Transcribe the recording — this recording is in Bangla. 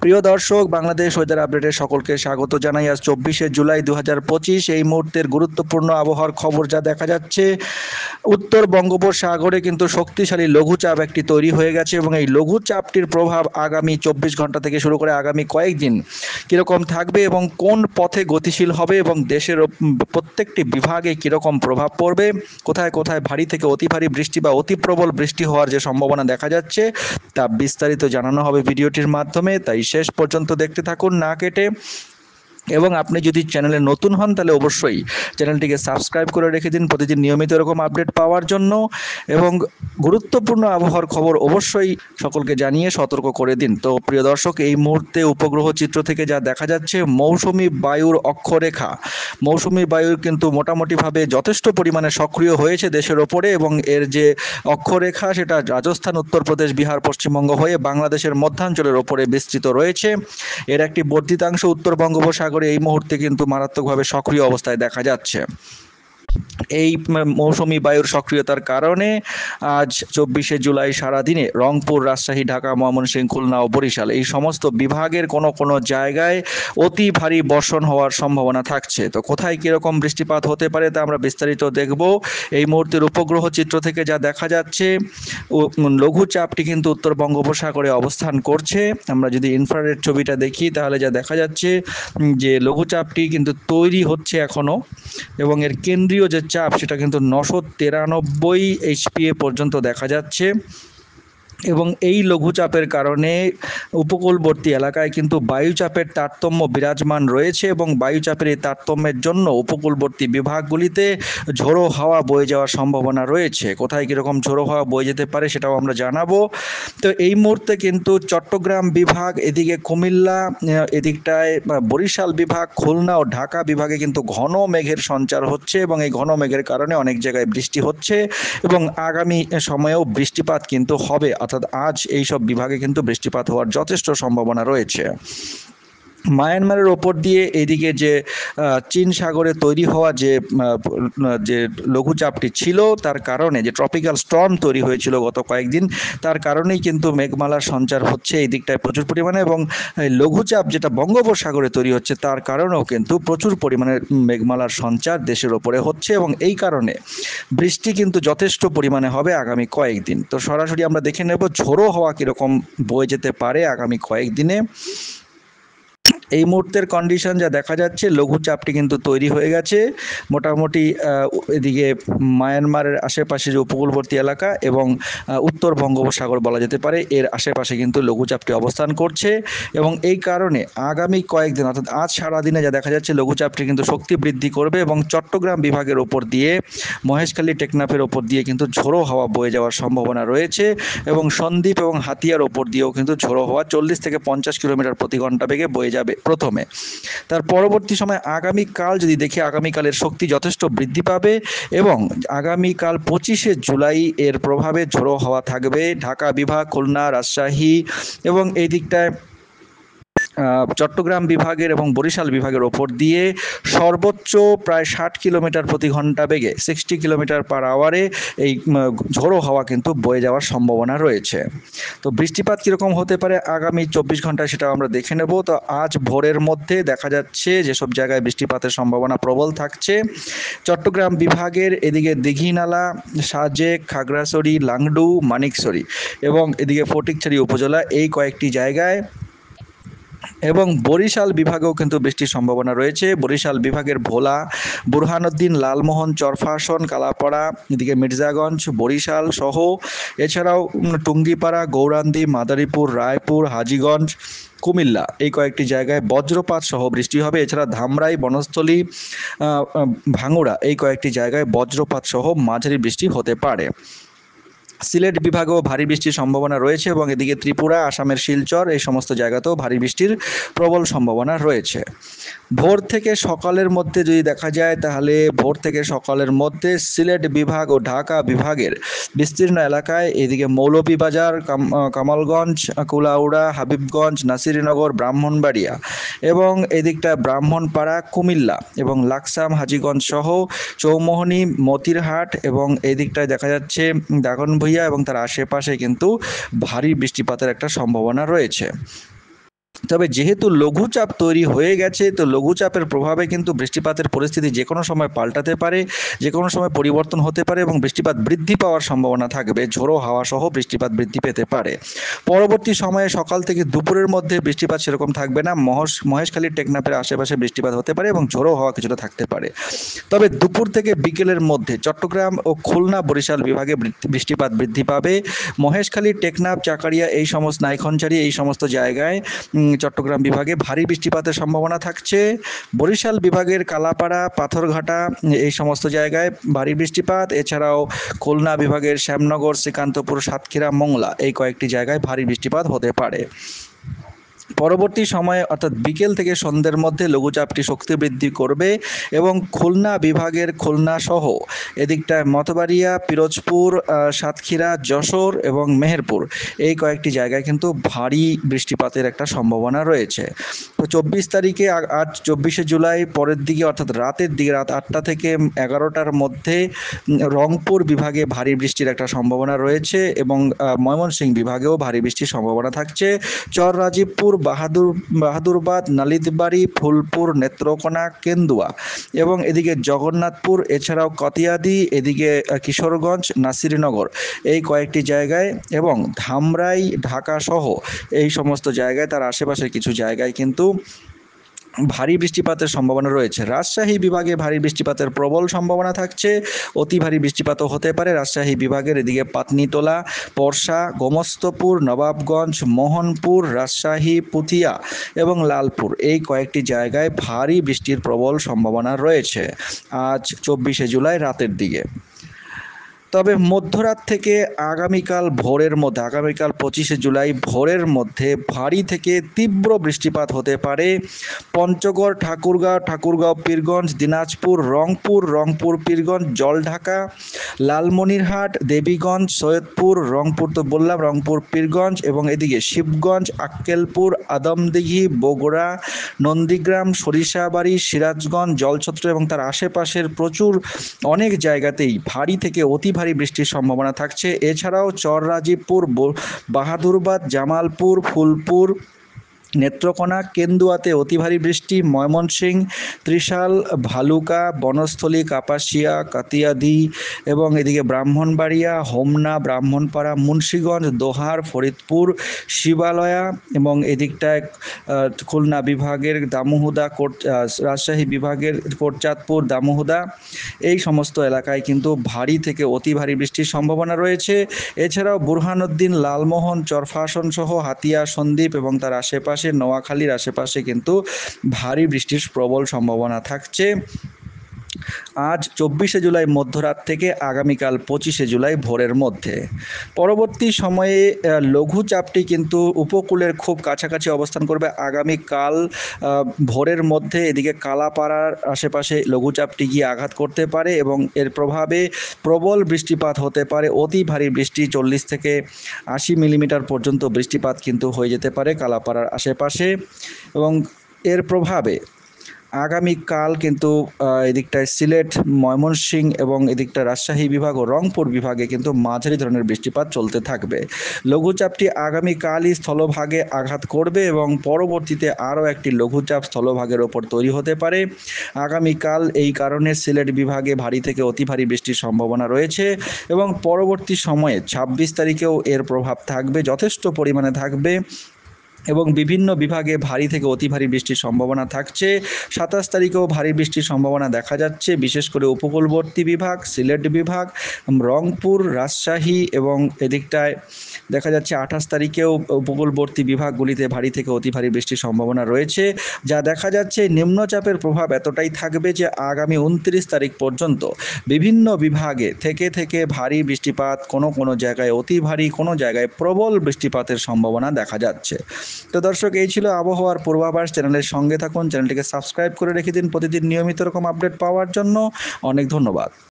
প্রিয় দর্শক, বাংলাদেশ ওয়েদার আপডেটে সকলকে স্বাগত জানাই। আজ 24শে জুলাই 2025। এই মুহূর্তের গুরুত্বপূর্ণ আবহাওয়ার খবর যা দেখা যাচ্ছে, উত্তর বঙ্গোপসাগরে কিন্তু শক্তিশালী লঘুচাপ একটি তৈরি হয়ে গেছে এবং এই লঘুচাপটির প্রভাব আগামী 24 ঘন্টা থেকে শুরু করে আগামী কয়েকদিন কীরকম থাকবে এবং কোন পথে গতিশীল হবে এবং দেশের প্রত্যেকটি বিভাগে কীরকম প্রভাব পড়বে, কোথায় কোথায় ভারী থেকে অতি ভারী বৃষ্টি বা অতি প্রবল বৃষ্টি হওয়ার যে সম্ভাবনা দেখা যাচ্ছে তা বিস্তারিত জানানো হবে ভিডিওটির মাধ্যমে। তাই শেষ পর্যন্ত দেখতে থাকুন না কেটে। এবং আপনি যদি চ্যানেলে নতুন হন তাহলে অবশ্যই চ্যানেলটিকে সাবস্ক্রাইব করে রেখে দিন প্রতিদিন নিয়মিত এরকম আপডেট পাওয়ার জন্য। এবং গুরুত্বপূর্ণ আবহাওয়ার খবর অবশ্যই সকলকে জানিয়ে সতর্ক করে দিন। তো প্রিয় দর্শক, এই মুহূর্তে উপগ্রহ চিত্র থেকে যা দেখা যাচ্ছে, মৌসুমি বায়ুর অক্ষরেখা, মৌসুমি বায়ুর কিন্তু মোটামুটিভাবে যথেষ্ট পরিমাণে সক্রিয় হয়েছে দেশের ওপরে এবং এর যে অক্ষরেখা সেটা রাজস্থান, উত্তরপ্রদেশ, বিহার, পশ্চিমবঙ্গ হয়ে বাংলাদেশের মধ্যাঞ্চলের ওপরে বিস্তৃত রয়েছে। এর একটি বর্ধিতাংশ উত্তর বঙ্গোপসাগরে এই মুহূর্তে কিন্তু মারাত্মকভাবে সক্রিয় অবস্থায় দেখা যাচ্ছে। এই মৌসুমি বায়ুর সক্রিয়তার কারণে আজ 24শে জুলাই সারাদিনে রংপুর, রাজশাহী, ঢাকা, ময়মনসিংহ, খুলনা ও বরিশাল এই সমস্ত বিভাগের কোনো কোনো জায়গায় অতি ভারী বর্ষণ হওয়ার সম্ভাবনা থাকছে। তো কোথায় কীরকম বৃষ্টিপাত হতে পারে তা আমরা বিস্তারিত দেখব। এই মুহূর্তের উপগ্রহ চিত্র থেকে যা দেখা যাচ্ছে, লঘুচাপটি কিন্তু উত্তর বঙ্গোপসাগরে অবস্থান করছে। আমরা যদি ইনফ্রারেড ছবিটা দেখি তাহলে যা দেখা যাচ্ছে যে লঘুচাপটি কিন্তু তৈরি হচ্ছে এখনও এবং এর কেন্দ্রীয় যে চাপ সেটা কিন্তু 993 HPA পর্যন্ত দেখা যাচ্ছে। এবং এই লঘুচাপের কারণে উপকূলবর্তী এলাকায় কিন্তু বায়ুচাপের তারতম্য বিরাজমান রয়েছে এবং বায়ুচাপের এই তারতম্যের জন্য উপকূলবর্তী বিভাগগুলিতে ঝোড়ো হাওয়া বয়ে যাওয়ার সম্ভাবনা রয়েছে। কোথায় কীরকম ঝোড়ো হাওয়া বয়ে যেতে পারে সেটাও আমরা জানাবো। তো এই মুহূর্তে কিন্তু চট্টগ্রাম বিভাগ, এদিকে কুমিল্লা, এদিকটায় বরিশাল বিভাগ, খুলনা ও ঢাকা বিভাগে কিন্তু ঘন মেঘের সঞ্চার হচ্ছে এবং এই ঘন মেঘের কারণে অনেক জায়গায় বৃষ্টি হচ্ছে এবং আগামী সময়েও বৃষ্টিপাত কিন্তু হবে। অর্থাৎ আজ এই সব বিভাগে কিন্তু বৃষ্টিপাত হওয়ার যথেষ্ট সম্ভাবনা রয়েছে। মায়ানমারের ওপর দিয়ে এদিকে যে চীন সাগরে তৈরি হওয়া যে লঘুচাপটি ছিল তার কারণে, যে ট্রপিক্যাল স্টর্ম তৈরি হয়েছিল গত কয়েকদিন, তার কারণেই কিন্তু মেঘমালার সঞ্চার হচ্ছে এই দিকটায় প্রচুর পরিমাণে এবং লঘুচাপ যেটা বঙ্গোপসাগরে তৈরি হচ্ছে তার কারণেও কিন্তু প্রচুর পরিমাণে মেঘমালার সঞ্চার দেশের ওপরে হচ্ছে এবং এই কারণে বৃষ্টি কিন্তু যথেষ্ট পরিমাণে হবে আগামী কয়েকদিন। তো সরাসরি আমরা দেখে নেব ঝোড়ো হাওয়া কীরকম বয়ে যেতে পারে আগামী কয়েকদিনে। এই মুহূর্তের কন্ডিশন যা দেখা যাচ্ছে, লঘুচাপটি কিন্তু তৈরি হয়ে গেছে মোটামুটি এদিকে মায়ানমারের আশেপাশে যে উপকূলবর্তী এলাকা এবং উত্তর বঙ্গোপসাগর বলা যেতে পারে, এর আশেপাশে কিন্তু লঘুচাপটি অবস্থান করছে এবং এই কারণে আগামী কয়েকদিন অর্থাৎ আজ সারাদিনে যা দেখা যাচ্ছে লঘুচাপটি কিন্তু শক্তি বৃদ্ধি করবে এবং চট্টগ্রাম বিভাগের ওপর দিয়ে, মহেশখালী, টেকনাফের ওপর দিয়ে কিন্তু ঝোড়ো হাওয়া বয়ে যাওয়ার সম্ভাবনা রয়েছে এবং সন্দ্বীপ এবং হাতিয়ার ওপর দিয়েও কিন্তু ঝোড়ো হাওয়া 40 থেকে 50 কিলোমিটার প্রতি ঘন্টা বেগে বয়ে যাবে প্রথমে। তার পরবর্তী সময় আগামীকাল যদি দেখি, আগামীকালের শক্তি যথেষ্ট বৃদ্ধি পাবে এবং আগামীকাল 25শে জুলাই এর প্রভাবে ঝোড়ো হাওয়া থাকবে ঢাকা বিভাগ, খুলনা, রাজশাহী এবং এই দিকটায় চট্টগ্রাম বিভাগের এবং বরিশাল বিভাগের ওপর দিয়ে সর্বোচ্চ প্রায় 60 কিলোমিটার প্রতি ঘন্টা বেগে, 60 কিলোমিটার পার আওয়ারে এই ঝোড়ো হাওয়া কিন্তু বয়ে যাওয়ার সম্ভাবনা রয়েছে। তো বৃষ্টিপাত কীরকম হতে পারে আগামী 24 ঘন্টায় সেটাও আমরা দেখে নেব। তো আজ ভোরের মধ্যে দেখা যাচ্ছে যেসব জায়গায় বৃষ্টিপাতের সম্ভাবনা প্রবল থাকছে, চট্টগ্রাম বিভাগের এদিকে দীঘিনালা, সাজেক, খাগড়াছড়ি, লাংডু, মানিকছড়ি এবং এদিকে ফটিকছড়ি উপজেলা এই কয়েকটি জায়গায় এবং বরিশাল বিভাগেও কিন্তু বৃষ্টির সম্ভাবনা রয়েছে। বরিশাল বিভাগের ভোলা, বুরহানুদ্দিন, লালমোহন, চরফাশন, কালাপাড়া, এদিকে মির্জাগঞ্জ, বরিশাল সহ এছাড়াও টুঙ্গিপাড়া, গৌরান্দি, মাদারীপুর, রায়পুর, হাজীগঞ্জ, কুমিল্লা এই কয়েকটি জায়গায় বজ্রপাত সহ বৃষ্টি হবে। এছাড়া ধামরাই, বনস্থলী, ভাঙ্গুড়া এই কয়েকটি জায়গায় বজ্রপাত সহ মাঝারি বৃষ্টি হতে পারে। সিলেট বিভাগেও ভারী বৃষ্টির সম্ভাবনা রয়েছে এবং এদিকে ত্রিপুরা, আসামের শিলচর এই সমস্ত জায়গাতেও ভারী বৃষ্টির প্রবল সম্ভাবনা রয়েছে। ভোর থেকে সকালের মধ্যে যদি দেখা যায় তাহলে ভোর থেকে সকালের মধ্যে সিলেট বিভাগ ও ঢাকা বিভাগের বিস্তীর্ণ এলাকায়, এদিকে মৌলভীবাজার, কামালগঞ্জ, কুলাউড়া, হাবিবগঞ্জ, নাসিরনগর, ব্রাহ্মণবাড়িয়া এবং এদিকটা ব্রাহ্মণপাড়া, কুমিল্লা এবং লাকসাম, হাজীগঞ্জ সহ চৌমোহনী, মতিরহাট এবং এই দিকটায় দেখা যাচ্ছে দাগনভূঞা এবং তার আশেপাশে কিন্তু ভারী বৃষ্টিপাতের একটা সম্ভাবনা রয়েছে। তবে যেহেতু লঘুচাপ তৈরি হয়ে গেছে, তো লঘুচাপের প্রভাবে কিন্তু বৃষ্টিপাতের পরিস্থিতি যে কোনো সময় পাল্টাতে পারে, যে কোনো সময় পরিবর্তন হতে পারে এবং বৃষ্টিপাত বৃদ্ধি পাওয়ার সম্ভাবনা থাকবে। ঝোড়ো হাওয়া সহ বৃষ্টিপাত বৃদ্ধি পেতে পারে। পরবর্তী সময়ে সকাল থেকে দুপুরের মধ্যে বৃষ্টিপাত সেরকম থাকবে না। মহেশখালী টেকনাফের আশেপাশে বৃষ্টিপাত হতে পারে এবং ঝোড়ো হাওয়া কিছুটা থাকতে পারে। তবে দুপুর থেকে বিকেলের মধ্যে চট্টগ্রাম ও খুলনা বরিশাল বিভাগে বৃষ্টিপাত বৃদ্ধি পাবে। মহেশখালী টেকনাফ চাকারিয়া এই সমস্ত নাইখনচারি এই সমস্ত জায়গায় চট্টগ্রাম বিভাগে ভারী বৃষ্টিপাতের সম্ভাবনা থাকছে। বরিশাল বিভাগের কালাপাড়া পাথরঘাটা এই সমস্ত জায়গায় ভারী বৃষ্টিপাত। এছাড়াও খুলনা বিভাগের শ্যামনগর শ্রীকান্তপুর সাতক্ষীরা মোংলা এই কয়েকটি জায়গায় ভারী বৃষ্টিপাত হতে পারে। পরবর্তী সময়ে অর্থাৎ বিকেল থেকে সন্ধ্যের মধ্যে লঘুচাপটি শক্তি বৃদ্ধি করবে এবং খুলনা বিভাগের খুলনা সহ এদিকটায় মতবাড়িয়া, পিরোজপুর, সাতক্ষীরা, যশোর এবং মেহেরপুর এই কয়েকটি জায়গায় কিন্তু ভারী বৃষ্টিপাতের একটা সম্ভাবনা রয়েছে। তো 24 তারিখে আজ 24শে জুলাই পরের দিকে অর্থাৎ রাতের দিকে রাত 8টা থেকে 11টার মধ্যে রংপুর বিভাগে ভারী বৃষ্টির একটা সম্ভাবনা রয়েছে এবং ময়মনসিংহ বিভাগেও ভারী বৃষ্টির সম্ভাবনা থাকছে। চর রাজীবপুর, বাহাদুরবাদ, নালিতাবাড়ি, ফুলপুর, নেত্রকোনা, কেন্দুয়া এবং এদিকে জগন্নাথপুর, এছাড়াও কতিয়াদি, এদিকে কিশোরগঞ্জ, নাসিরনগর এই কয়েকটি জায়গায় এবং ধামরাই, ঢাকা সহ এই সমস্ত জায়গায় তার আশেপাশের কিছু জায়গায় কিন্তু ভারী বৃষ্টিপাতের সম্ভাবনা রয়েছে। রাজশাহী বিভাগে ভারী বৃষ্টিপাতের প্রবল সম্ভাবনা থাকছে। অতি ভারী বৃষ্টিপাতও হতে পারে রাজশাহী বিভাগের এদিকে পাতনিতলা, পরশা, গোমস্তপুর, নবাবগঞ্জ, মোহনপুর, রাজশাহী, পুথিয়া এবং লালপুর এই কয়েকটি জায়গায় ভারী বৃষ্টির প্রবল সম্ভাবনা রয়েছে আজ 24শে জুলাই রাতের দিকে। তবে মধ্যরাত থেকে আগামীকাল 25শে জুলাই ভোরের মধ্যে ভারী থেকে তীব্র বৃষ্টিপাত হতে পারে পঞ্চগড়, ঠাকুরগাঁও, পীরগঞ্জ, দিনাজপুর, রংপুর, পীরগঞ্জ, জলঢাকা, লালমনিরহাট, দেবীগঞ্জ, সৈয়দপুর, রংপুর তো বললাম, রংপুর, পীরগঞ্জ এবং এদিকে শিবগঞ্জ, আক্কেলপুর, আদমদিঘি, বগুড়া, নন্দীগ্রাম, সরিষাবাড়ি, সিরাজগঞ্জ, জলছত্র এবং তার আশেপাশের অনেক জায়গাতেই ভারী থেকে অতি ভারী বৃষ্টির সম্ভাবনা থাকছে। এছাড়াও চর রাজীবপুর, বাহাদুরবাদ, জামালপুর, ফুলপুর, নেত্রকোনা, কেন্দুয়াতে অতি ভারী বৃষ্টি, ময়মনসিংহ, ত্রিশাল, ভালুকা, বনস্থলী, কাপাসিয়া, কাতিয়াদি এবং এদিকে ব্রাহ্মণবাড়িয়া, হোমনা, ব্রাহ্মণপাড়া, মুন্সিগঞ্জ, দোহার, ফরিদপুর, শিবালয়া এবং এদিকটায় খুলনা বিভাগের দামুহুদা, রাজশাহী বিভাগের কোটচাঁদপুর, দামুহুদা এই সমস্ত এলাকায় কিন্তু ভারী থেকে অতি ভারী বৃষ্টির সম্ভাবনা রয়েছে। এছাড়াও বুরহানুদ্দিন, লালমোহন, চরফাশন সহ হাতিয়া, সন্দ্বীপ এবং তার আশেপাশে নোয়াখালীর আশেপাশে কিন্তু ভারী বৃষ্টির প্রবল সম্ভাবনা থাকছে আজ 24শে জুলাই মধ্যরাত থেকে আগামীকাল 25শে জুলাই ভোরের মধ্যে। পরবর্তী সময়ে লঘুচাপটি কিন্তু উপকূলের খুব কাছাকাছি অবস্থান করবে আগামীকাল ভোরের মধ্যে। এদিকে কালাপাড়ার আশেপাশে লঘুচাপটি গিয়ে আঘাত করতে পারে এবং এর প্রভাবে প্রবল বৃষ্টিপাত হতে পারে। অতি ভারী বৃষ্টি 40 থেকে 80 মিলিমিটার পর্যন্ত বৃষ্টিপাত কিন্তু হয়ে যেতে পারে কালাপাড়ার আশেপাশে এবং এর প্রভাবে আগামীকাল কিন্তু এদিকটায় সিলেট, ময়মনসিংহ এবং এদিকটা রাজশাহী বিভাগ ও রংপুর বিভাগে কিন্তু মাঝারি ধরনের বৃষ্টিপাত চলতে থাকবে। লঘুচাপটি আগামীকালই স্থলভাগে আঘাত করবে এবং পরবর্তীতে আরও একটি লঘুচাপ স্থলভাগের ওপর তৈরি হতে পারে আগামীকাল। এই কারণে সিলেট বিভাগে ভারী থেকে অতি ভারী বৃষ্টির সম্ভাবনা রয়েছে এবং পরবর্তী সময়ে 26 তারিখেও এর প্রভাব থাকবে, যথেষ্ট পরিমাণে থাকবে এবং বিভিন্ন বিভাগে ভারী থেকে অতি ভারী বৃষ্টির সম্ভাবনা থাকছে। 27 তারিখেও ভারী বৃষ্টির সম্ভাবনা দেখা যাচ্ছে, বিশেষ করে উপকূলবর্তী বিভাগ, সিলেট বিভাগ, রংপুর, রাজশাহী এবং এদিকটায় দেখা যাচ্ছে 28 তারিখেও উপকূলবর্তী বিভাগগুলিতে ভারী থেকে অতি ভারী বৃষ্টির সম্ভাবনা রয়েছে। যা দেখা যাচ্ছে নিম্নচাপের প্রভাব এতটাই থাকবে যে আগামী 29 তারিখ পর্যন্ত বিভিন্ন বিভাগে থেকে ভারী বৃষ্টিপাত, কোনো জায়গায় অতি ভারী, কোনো জায়গায় প্রবল বৃষ্টিপাতের সম্ভাবনা দেখা যাচ্ছে। তো দর্শক, এই ছিল আবহাওয়ার পূর্বাভাস। চ্যানেলের সঙ্গে থাকুন, চ্যানেলটিকে সাবস্ক্রাইব করে রেখে দিন প্রতিদিন নিয়মিত রকম আপডেট পাওয়ার জন্য। অনেক ধন্যবাদ।